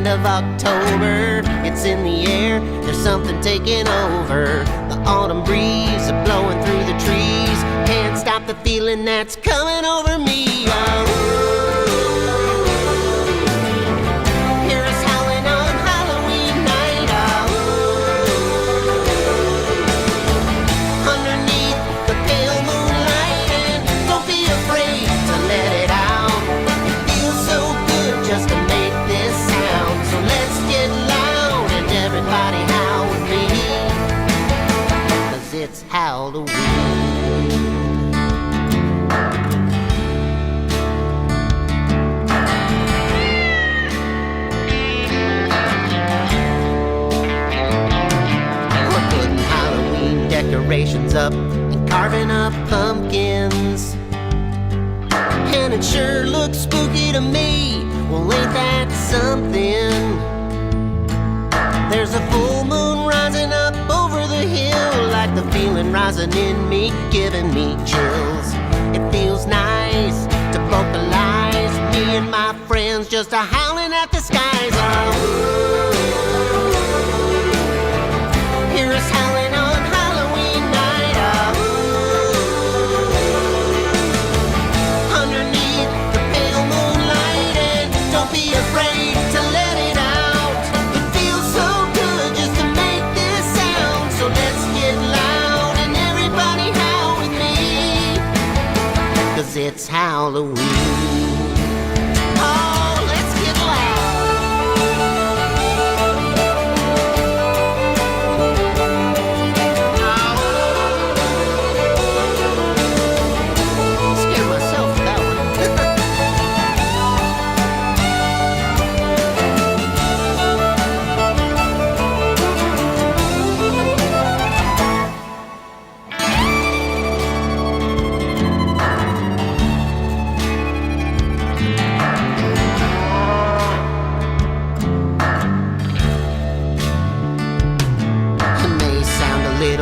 of October, it's in the air, there's something taking over. The autumn breeze is blowing through the trees, can't stop the feeling that's coming over me. Hear us howling on Halloween night. Underneath the pale moonlight, and don't be afraid to let it out. It feels so good just to make this sound. So let's get loud and everybody howl with me, 'cause it's Halloween. Decorations up and carving up pumpkins, and it sure looks spooky to me. Well, ain't that something? There's a full moon rising up over the hill, like the feeling rising in me, giving me chills. It feels nice to vocalize me and my friends just a howling at the skies. Hear us howling on afraid to let it out. It feels so good just to make this sound. So let's get loud and everybody howl with me, 'cause it's Halloween. Oh, let's get Scared myself with that one.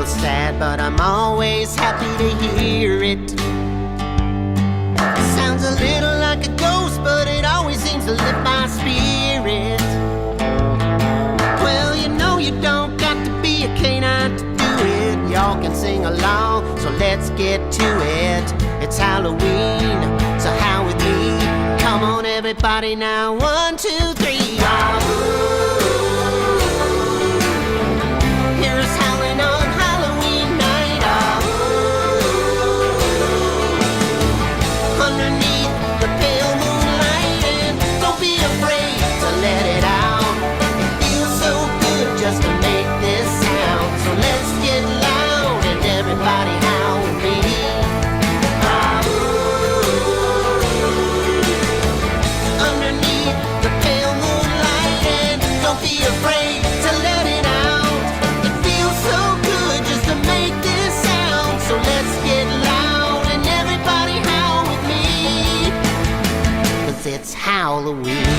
Sad, but I'm always happy to hear it. Sounds a little like a ghost, but it always seems to lift my spirit. Well, you know you don't got to be a canine to do it. Y'all can sing along, so let's get to it. It's Halloween, so howl with me. Come on, everybody now, 1, 2, 3. Hear us howling on underneath the pale moonlight, and don't be afraid to let it out. It feels so good just to make this sound. So let's get loud and everybody howl with me. Underneath the pale moonlight, and don't be afraid to let it out. It feels so good just to make this sound. So let's get loud and everybody howl, it's Halloween.